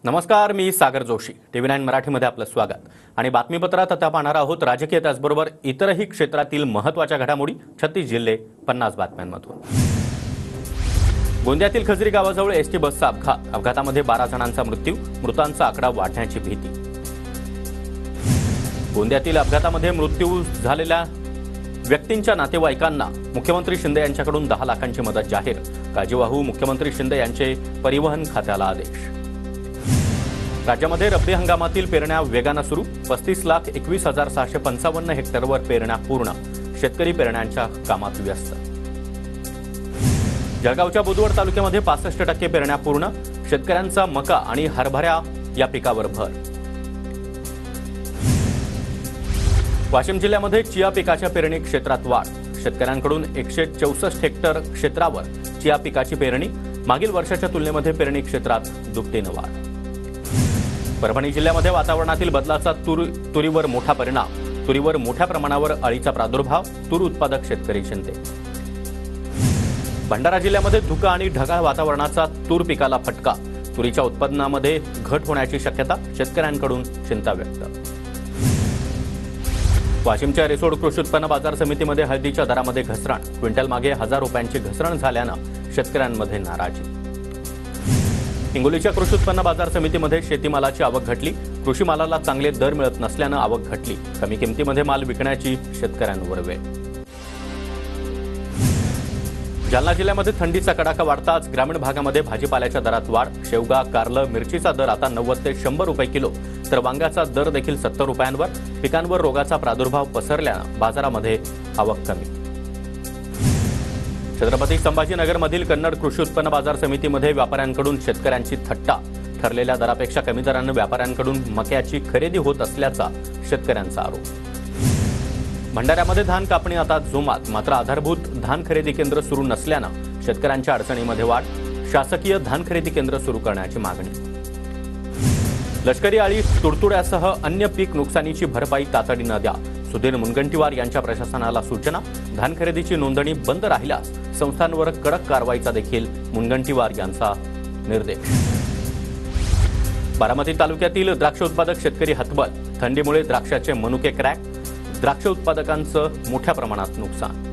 नमस्कार, मी सागर जोशी. TV9 मराठीमध्ये आपलं स्वागत. आणि बातमीपत्रात आता पाहणार आहोत राजकीय त्याचबरोबर इतरही क्षेत्रातील महत्त्वाच्या घडामोडी. 36 जिल्हे 50 बातम्यांमधून. गोंदियातील खजरी गावाजवळ एसटी बसचा अपघात. अपघातामध्ये 12 जणांचा मृत्यू. मृतांचा आकडा वाढण्याची भीती. गोंदियातील अपघातामध्ये मृत्यू झालेल्या व्यक्तींच्या नातेवाईकांना मुख्यमंत्री शिंदे यांच्याकडून 10 लाखांची मदत जाहीर. काळजीवाहू मुख्यमंत्री शिंदे यांचे परिवहन खात्याला आदेश. राज्यामध्ये रब्बी हंगामातील पेरण्या वेगानं सुरू. 35,21,655 हेक्टरवर पेरण्या पूर्ण. शेतकरी पेरण्यांच्या कामात व्यस्त. जळगावच्या बुधवड तालुक्यामध्ये 65% पेरण्या पूर्ण. शेतकऱ्यांचा मका आणि हरभरा या पिकावर भर. वाशिम जिल्ह्यामध्ये चिया पिकाच्या पेरणी क्षेत्रात वाढ. शेतकऱ्यांकडून 164 हेक्टर क्षेत्रावर चिया पिकाची पेरणी. मागील वर्षाच्या तुलनेमध्ये पेरणी क्षेत्रात दुपटीनं वाढ. परभणी जिल्ह्यामध्ये वातावरणातील बदलाचा तुरीवर मोठा परिणाम. तुरीवर मोठ्या प्रमाणावर अळीचा प्रादुर्भाव. तूर उत्पादक शेतकरी चिंतेत. भंडारा जिल्ह्यामध्ये धुकं आणि ढगाळ वातावरणाचा तूर पिकाला फटका. तुरीच्या उत्पादनामध्ये घट होण्याची शक्यता. शेतकऱ्यांकडून चिंता व्यक्त. वाशिमच्या रिसोड कृषी उत्पन्न बाजार समितीमध्ये हळदीच्या दरामध्ये घसरण. क्विंटल मागे 1000 रुपयांची घसरण झाल्यानं शेतकऱ्यांमध्ये नाराजी. हिंगोलीच्या कृषी उत्पन्न बाजार समितीमध्ये शेतीमालाची आवक घटली. कृषी मालाला चांगले दर मिळत नसल्यानं आवक घटली. कमी किमतीमध्ये माल विकण्याची शेतकऱ्यांवर वेळ. जालना जिल्ह्यामध्ये थंडीचा कडाका वाढताच ग्रामीण भागामध्ये भाजीपाल्याच्या दरात वाढ. शेवगा, कारलं, मिरचीचा दर आता 90 ते 100 रुपये किलो, तर वांग्याचा दर देखील 70 रुपयांवर. पिकांवर रोगाचा प्रादुर्भाव पसरल्यानं बाजारामध्ये आवक कमी. छत्रपती संभाजीनगरमधील कन्नड कृषी उत्पन्न बाजार समितीमध्ये व्यापाऱ्यांकडून शेतकऱ्यांची थट्टा. ठरलेल्या दरापेक्षा कमी दरानं व्यापाऱ्यांकडून मक्याची खरेदी होत असल्याचा शेतकऱ्यांचा आरोप. भंडाऱ्यामध्ये धान कापणी आता जोमात. मात्र आधारभूत धान खरेदी केंद्र सुरू नसल्यानं शेतकऱ्यांच्या अडचणीमध्ये वाढ. शासकीय धान खरेदी केंद्र सुरू करण्याची मागणी. लष्करी अळी, तुडतुड्यासह अन्य पीक नुकसानीची भरपाई तातडीनं द्या. सुधीर मुनगंटीवार यांच्या प्रशासनाला सूचना. धान खरेदीची नोंदणी बंद राहिल्यास संस्थांवर कडक कारवाईचा देखील मुनगंटीवार यांचा निर्देश. बारामती तालुक्यातील द्राक्ष उत्पादक शेतकरी हतबल. थंडीमुळे द्राक्षाचे मनुके क्रॅक. द्राक्ष उत्पादकांचं मोठ्या प्रमाणात नुकसान.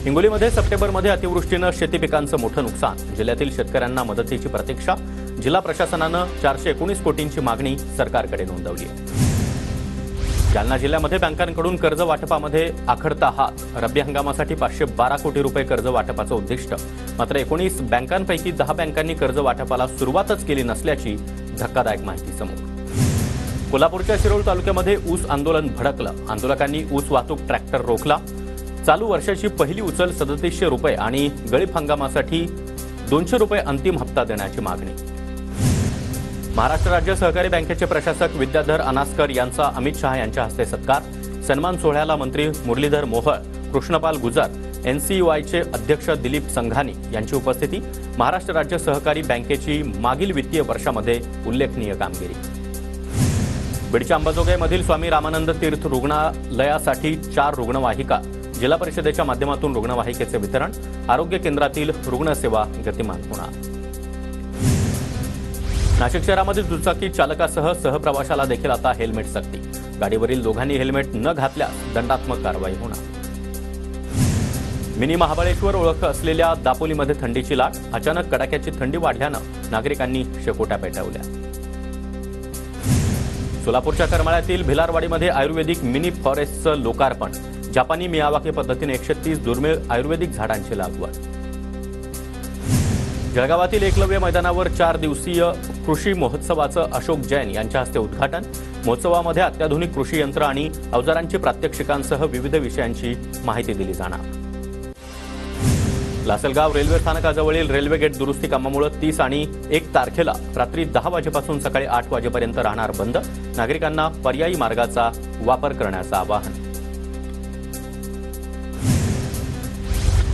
हिंगोलीमध्ये सप्टेंबरमध्ये अतिवृष्टीनं शेती पिकांचं मोठं नुकसान. जिल्ह्यातील शेतकऱ्यांना मदतीची प्रतीक्षा. जिल्हा प्रशासनानं 419 कोटींची मागणी सरकारकडे नोंदवली आहे. जालना जिल्ह्यामध्ये बँकांकडून कर्ज वाटपामध्ये आखडता हात. रब्बी हंगामासाठी 512 कोटी रुपये कर्ज वाटपाचं उद्दिष्ट. मात्र 19 बँकांपैकी 10 बँकांनी कर्ज वाटपाला सुरुवातच केली नसल्याची धक्कादायक माहिती समोर. कोल्हापूरच्या शिरोळ तालुक्यामध्ये ऊस आंदोलन भडकलं. आंदोलकांनी ऊस वाहतूक ट्रॅक्टर रोखला. चालू वर्षाची पहिली उचल 3700 रुपये आणि गळीत हंगामासाठी 200 रुपये अंतिम हप्ता देण्याची मागणी. महाराष्ट्र राज्य सहकारी बँकेचे प्रशासक विद्याधर अनास्कर यांचा अमित शहा यांच्या हस्ते सत्कार. सन्मान सोहळ्याला मंत्री मुरलीधर मोहोळ, कृष्णपाल गुजर, NCUIचे अध्यक्ष दिलीप संघानी यांची उपस्थिती. महाराष्ट्र राज्य सहकारी बँकेची मागील वित्तीय वर्षामध्ये उल्लेखनीय कामगिरी. बीडच्या अंबाजोगाईमधील स्वामी रामानंद तीर्थ रुग्णालयासाठी 4 रुग्णवाहिका. जिल्हा परिषदेच्या माध्यमातून रुग्णवाहिकेचे वितरण. आरोग्य केंद्रातील रुग्णसेवा गतिमान होणार. नाशिक शहरामध्ये दुचाकी चालकासह सहप्रवाशाला देखील आता हेल्मेट सक्ती. गाडीवरील दोघांनी हेल्मेट न घातल्यास दंडात्मक कारवाई होणार. मिनी महाबळेश्वर ओळख असलेल्या दापोलीमध्ये थंडीची लाट. अचानक कडाक्याची थंडी वाढल्यानं नागरिकांनी शेकोट्या पेटवल्या. सोलापूरच्या करमाळ्यातील भिलारवाडीमध्ये आयुर्वेदिक मिनी फॉरेस्टचं लोकार्पण. जपानी मियावाकी पद्धतीने 130 दुर्मिळ आयुर्वेदिक झाडांची लागवड. जळगावातील एकलव्य मैदानावर 4 दिवसीय कृषी महोत्सवाचं अशोक जैन यांच्या हस्ते उद्घाटन. महोत्सवामध्ये अत्याधुनिक कृषी यंत्र आणि अवजारांची प्रात्यक्षिकांसह विविध विषयांची माहिती दिली जाणार. लासलगाव रेल्वे स्थानकाजवळील रेल्वे गेट दुरुस्ती कामामुळे 30 आणि 1 तारखेला रात्री 10 वाजेपासून सकाळी 8 वाजेपर्यंत राहणार बंद. नागरिकांना पर्यायी मार्गाचा वापर करण्याचं आवाहन.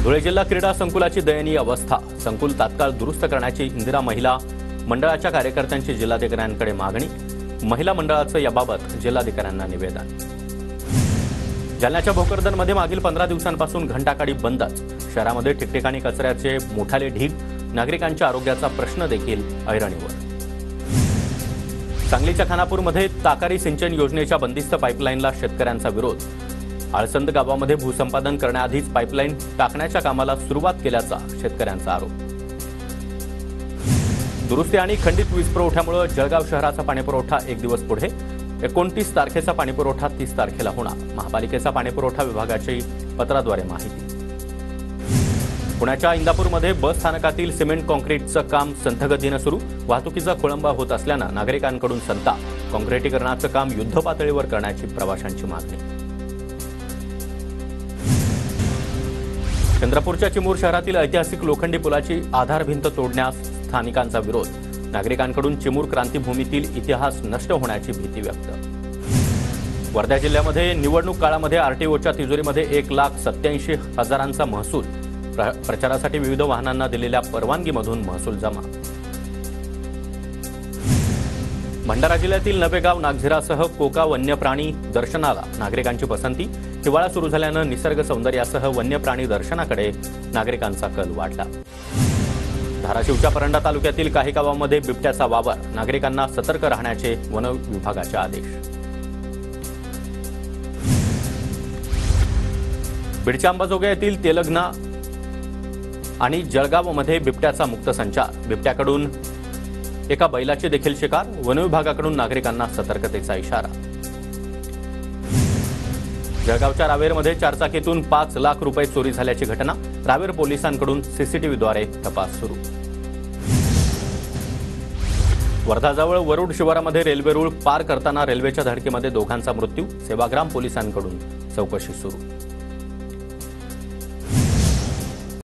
धुळे जिल्हा क्रीडा संकुलाची दयनीय अवस्था. संकुल तात्काळ दुरुस्त करण्याची इंदिरा महिला मंडळाच्या कार्यकर्त्यांची जिल्हाधिकाऱ्यांकडे मागणी. महिला मंडळाचं याबाबत जिल्हाधिकाऱ्यांना निवेदन. जालन्याच्या भोकरदनमध्ये मागील 15 दिवसांपासून घंटागाडी बंदच. शहरामध्ये ठिकठिकाणी कचऱ्याचे मोठाले ढीग. नागरिकांच्या आरोग्याचा प्रश्न देखील ऐरणीवर. सांगलीच्या खानापूरमध्ये ताकारी सिंचन योजनेच्या बंदिस्त पाईपलाईनला शेतकऱ्यांचा विरोध. आळसंद गावामध्ये भूसंपादन करण्याआधीच पाईपलाईन टाकण्याच्या कामाला सुरुवात केल्याचा शेतकऱ्यांचा आरोप. दुरुस्ती आणि खंडित वीज पुरवठ्यामुळे जळगाव शहराचा पाणीपुरवठा एक दिवस पुढे. 29 तारखेचा पाणीपुरवठा 30 तारखेला होणार. महापालिकेचा पाणीपुरवठा विभागाची पत्राद्वारे माहिती. पुण्याच्या इंदापूरमध्ये बस स्थानकातील सिमेंट कॉन्क्रीटचं काम संथगतीनं सुरू. वाहतुकीचा खोळंबा होत असल्यानं नागरिकांकडून संताप. कॉन्क्रिटीकरणाचं काम युद्धपातळीवर करण्याची प्रवाशांची मागणी. चंद्रपूरच्या चिमूर शहरातील ऐतिहासिक लोखंडी पुलाची आधारभिंत तोडण्यास स्थानिकांचा विरोध. नागरिकांकडून चिमूर क्रांतीभूमीतील इतिहास नष्ट होण्याची भीती व्यक्त. वर्धा जिल्ह्यामध्ये निवडणूक काळामध्ये आरटीओच्या तिजोरीमध्ये 1,87,000 महसूल. प्रचारासाठी विविध वाहनांना दिलेल्या परवानगीमधून महसूल जमा. भंडारा जिल्ह्यातील नवेगाव नागझिरासह कोका वन्यप्राणी दर्शनाला नागरिकांची पसंती. हिवाळा सुरू झाल्यानं निसर्ग सौंदर्यासह वन्यप्राणी दर्शनाकडे नागरिकांचा कल वाढला. धाराशिवच्या परंडा तालुक्यातील काही गावांमध्ये बिबट्याचा वावर. नागरिकांना सतर्क राहण्याचे वन विभागाचे आदेश. बीडच्या अंबाजोगाई येथील तेलंगणा आणि जळगावमध्ये बिबट्याचा मुक्त संचार. बिबट्याकडून एका बैलाची देखील शिकार. वन विभागाकडून नागरिकांना सतर्कतेचा इशारा. जळगावच्या रावेरमध्ये चारचाकीतून 5 लाख रुपये चोरी झाल्याची घटना. रावेर पोलिसांकडून सीसीटीव्हीद्वारे तपास सुरू. वर्धाजवळ वरुड शिवारामध्ये रेल्वे रूळ पार करताना रेल्वेच्या धडकेमध्ये दोघांचा मृत्यू. सेवाग्राम पोलिसांकडून चौकशी सुरू.